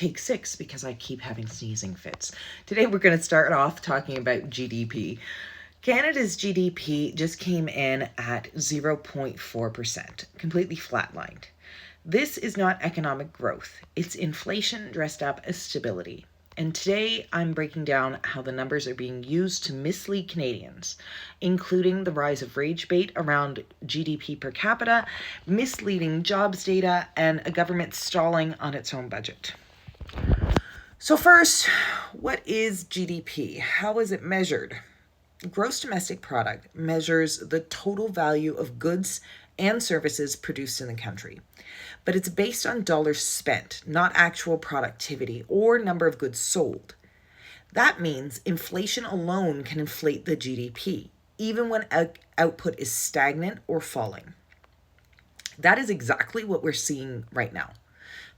take 6 because I keep having sneezing fits. Today we're going to start off talking about GDP. Canada's GDP just came in at 0.4%, completely flatlined. This is not economic growth. It's inflation dressed up as stability. And today I'm breaking down how the numbers are being used to mislead Canadians, including the rise of rage bait around GDP per capita, misleading jobs data, and a government stalling on its own budget. So first, what is GDP? How is it measured? Gross domestic product measures the total value of goods and services produced in the country. But it's based on dollars spent, not actual productivity or number of goods sold. That means inflation alone can inflate the GDP, even when output is stagnant or falling. That is exactly what we're seeing right now.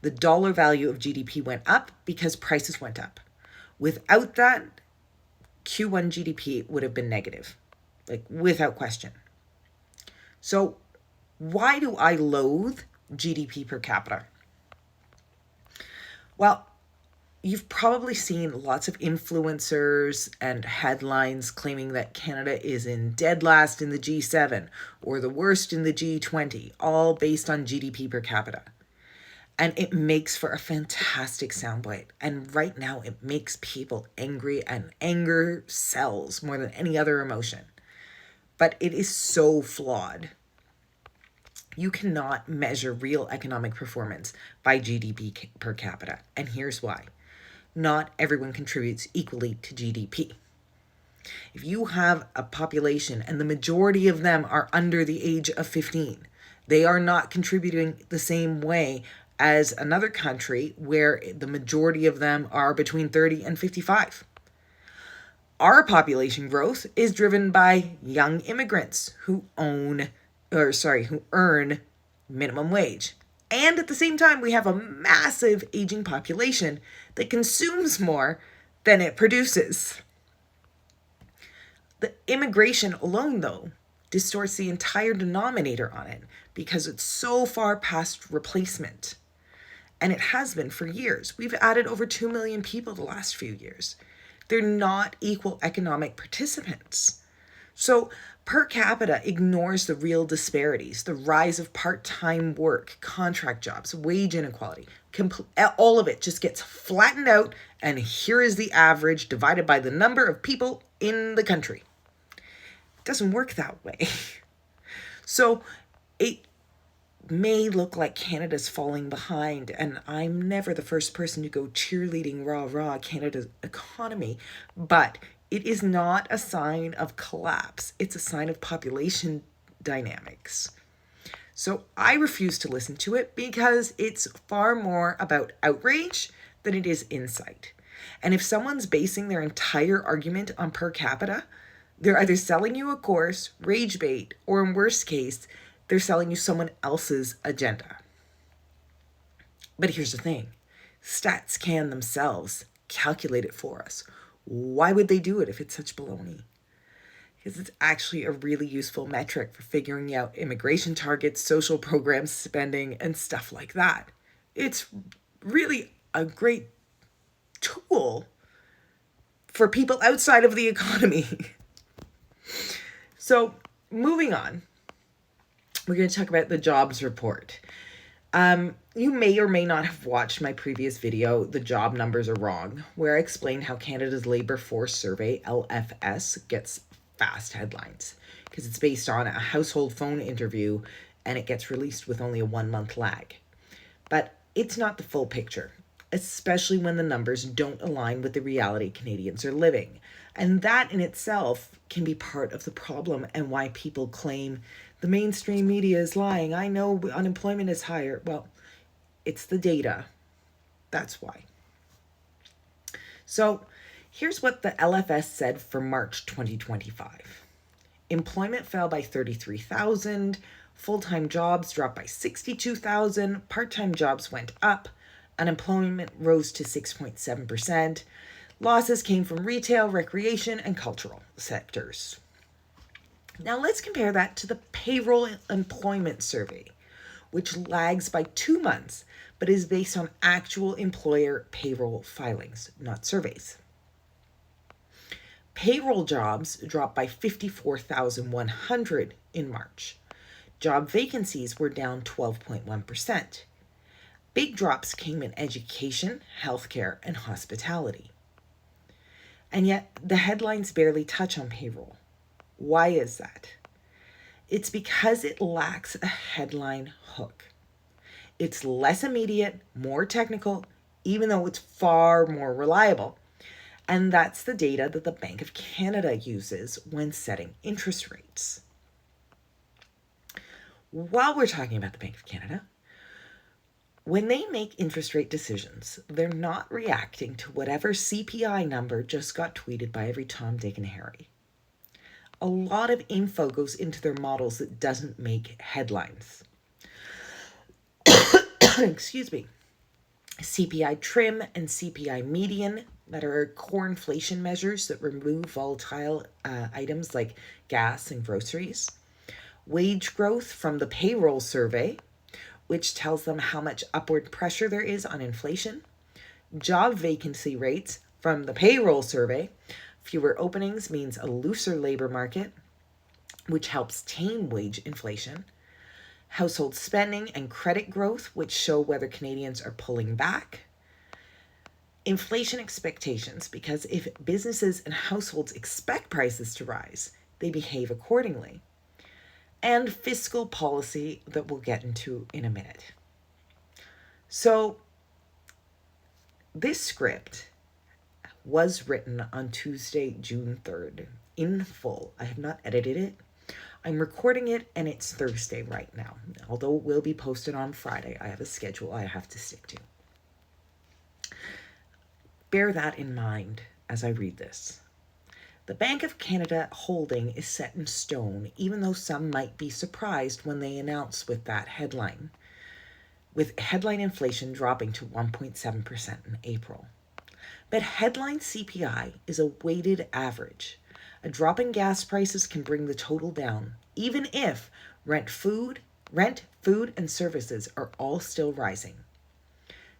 The dollar value of GDP went up because prices went up. Without that, Q1 GDP would have been negative, without question. So why do I loathe GDP per capita? Well, you've probably seen lots of influencers and headlines claiming that Canada is in dead last in the G7 or the worst in the G20, all based on GDP per capita. And it makes for a fantastic soundbite. And right now it makes people angry, and anger sells more than any other emotion. But it is so flawed. You cannot measure real economic performance by GDP per capita. And here's why. Not everyone contributes equally to GDP. If you have a population and the majority of them are under the age of 15, they are not contributing the same way as another country where the majority of them are between 30 and 55. Our population growth is driven by young immigrants who earn minimum wage. And at the same time, we have a massive aging population that consumes more than it produces. The immigration alone, though, distorts the entire denominator on it because it's so far past replacement. And it has been for years. We've added over 2 million people the last few years. They're not equal economic participants. So per capita ignores the real disparities, the rise of part-time work, contract jobs, wage inequality. All of it just gets flattened out, and here is the average divided by the number of people in the country. It doesn't work that way. So it may look like Canada's falling behind, and I'm never the first person to go cheerleading rah Canada's economy, but it is not a sign of collapse. It's a sign of population dynamics. So I refuse to listen to it because it's far more about outrage than it is insight. And if someone's basing their entire argument on per capita, they're either selling you a course, rage bait, or in worst case, they're selling you someone else's agenda. But here's the thing. Stats can themselves calculate it for us. Why would they do it if it's such baloney? Because it's actually a really useful metric for figuring out immigration targets, social programs, spending, and stuff like that. It's really a great tool for people outside of the economy. So moving on. We're going to talk about the jobs report. You may or may not have watched my previous video, The Job Numbers Are Wrong, where I explained how Canada's Labour Force Survey, LFS, gets fast headlines because it's based on a household phone interview and it gets released with only a 1-month lag. But it's not the full picture, especially when the numbers don't align with the reality Canadians are living. And that in itself can be part of the problem and why people claim the mainstream media is lying. I know unemployment is higher. Well, it's the data. That's why. So here's what the LFS said for March 2025. Employment fell by 33,000. Full-time jobs dropped by 62,000. Part-time jobs went up. Unemployment rose to 6.7%. Losses came from retail, recreation, and cultural sectors. Now let's compare that to the Payroll Employment Survey, which lags by 2 months, but is based on actual employer payroll filings, not surveys. Payroll jobs dropped by 54,100 in March. Job vacancies were down 12.1%. Big drops came in education, healthcare, and hospitality. And yet, the headlines barely touch on payroll. Why is that? It's because it lacks a headline hook. It's less immediate, more technical, even though it's far more reliable. And that's the data that the Bank of Canada uses when setting interest rates. While we're talking about the Bank of Canada, when they make interest rate decisions, they're not reacting to whatever CPI number just got tweeted by every Tom, Dick, and Harry. A lot of info goes into their models that doesn't make headlines. Excuse me. CPI-Trim and CPI-Median, that are core inflation measures that remove volatile items like gas and groceries. Wage growth from the Payroll survey, which tells them how much upward pressure there is on inflation. Job vacancy rates from the Payroll survey. Fewer openings means a looser labor market, which helps tame wage inflation. Household spending and credit growth, which show whether Canadians are pulling back. Inflation expectations, because if businesses and households expect prices to rise, they behave accordingly. And fiscal policy that we'll get into in a minute. So, this script was written on Tuesday, June 3rd, in full. I have not edited it. I'm recording it, and it's Thursday right now. Although it will be posted on Friday, I have a schedule I have to stick to. Bear that in mind as I read this. The Bank of Canada holding is set in stone, even though some might be surprised when they announce with that headline, with headline inflation dropping to 1.7% in April. But headline CPI is a weighted average. A drop in gas prices can bring the total down, even if rent, food, and services are all still rising.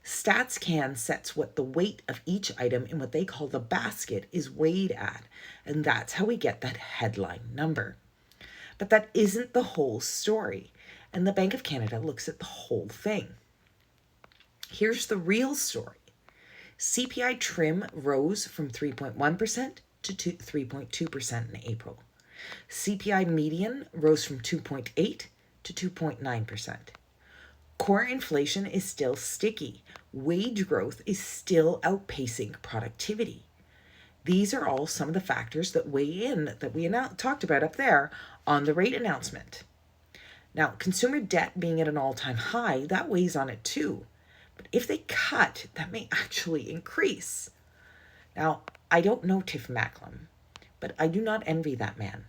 StatsCan sets what the weight of each item in what they call the basket is weighed at, and that's how we get that headline number. But that isn't the whole story, and the Bank of Canada looks at the whole thing. Here's the real story. CPI-Trim rose from 3.1% to 3.2% in April. CPI-Median rose from 2.8% to 2.9%. Core inflation is still sticky. Wage growth is still outpacing productivity. These are all some of the factors that weigh in that we talked about up there on the rate announcement. Now, consumer debt being at an all-time high, that weighs on it too. But if they cut, that may actually increase. Now, I don't know Tiff Macklem, but I do not envy that man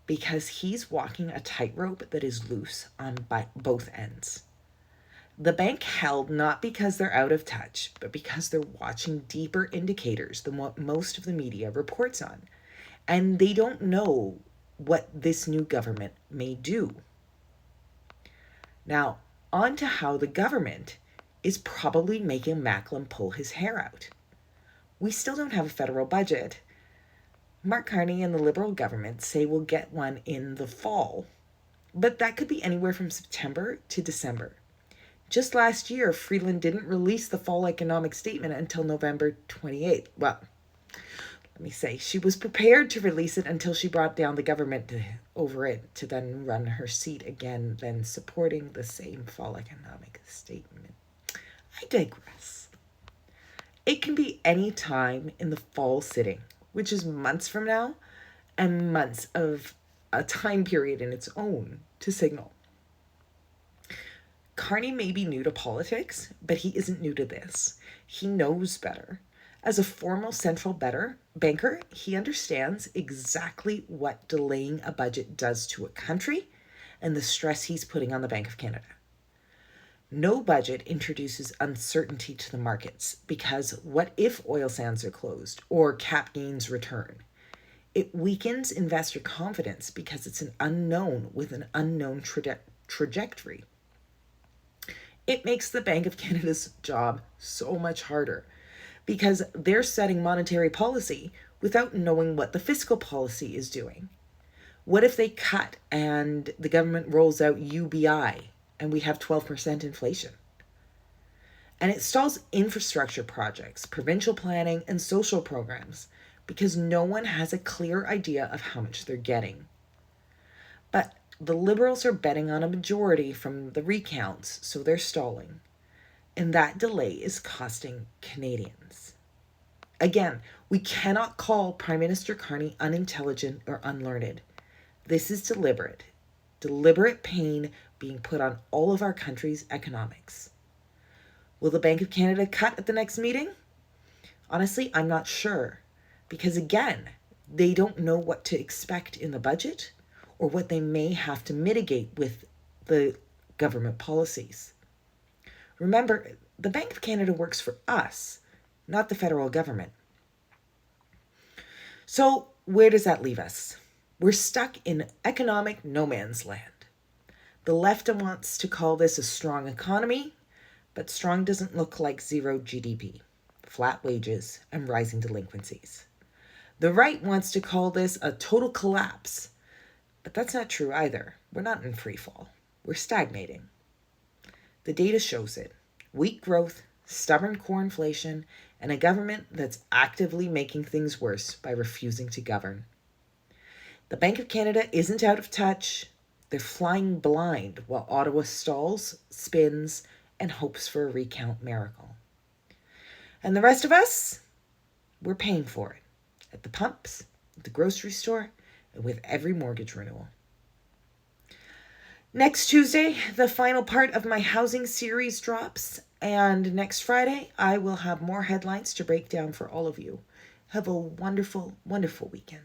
because he's walking a tightrope that is loose on both ends. The bank held not because they're out of touch, but because they're watching deeper indicators than what most of the media reports on. And they don't know what this new government may do. Now, on to how the government is probably making Macklem pull his hair out. We still don't have a federal budget. Mark Carney and the Liberal government say we'll get one in the fall, but that could be anywhere from September to December. Just last year, Freeland didn't release the fall economic statement until November 28th. Well, let me say, she was prepared to release it until she brought down the government over it to then run her seat again, then supporting the same fall economic statement. I digress. It can be any time in the fall sitting, which is months from now, and months of a time period in its own to signal. Carney may be new to politics, but he isn't new to this. He knows better. As a former central banker, he understands exactly what delaying a budget does to a country and the stress he's putting on the Bank of Canada. No budget introduces uncertainty to the markets because what if oil sands are closed or cap gains return? It weakens investor confidence because it's an unknown with an unknown trajectory. It makes the Bank of Canada's job so much harder because they're setting monetary policy without knowing what the fiscal policy is doing. What if they cut and the government rolls out UBI and we have 12% inflation? And it stalls infrastructure projects, provincial planning, and social programs because no one has a clear idea of how much they're getting. But the Liberals are betting on a majority from the recounts, so they're stalling. And that delay is costing Canadians. Again, we cannot call Prime Minister Carney unintelligent or unlearned. This is deliberate pain being put on all of our country's economics. Will the Bank of Canada cut at the next meeting? Honestly, I'm not sure. Because again, they don't know what to expect in the budget or what they may have to mitigate with the government policies. Remember, the Bank of Canada works for us, not the federal government. So where does that leave us? We're stuck in economic no man's land. The left wants to call this a strong economy, but strong doesn't look like zero GDP, flat wages, and rising delinquencies. The right wants to call this a total collapse, but that's not true either. We're not in free fall. We're stagnating. The data shows it. Weak growth, stubborn core inflation, and a government that's actively making things worse by refusing to govern. The Bank of Canada isn't out of touch. They're flying blind while Ottawa stalls, spins, and hopes for a recount miracle. And the rest of us, we're paying for it. At the pumps, at the grocery store, and with every mortgage renewal. Next Tuesday, the final part of my housing series drops, and next Friday, I will have more headlines to break down for all of you. Have a wonderful, wonderful weekend.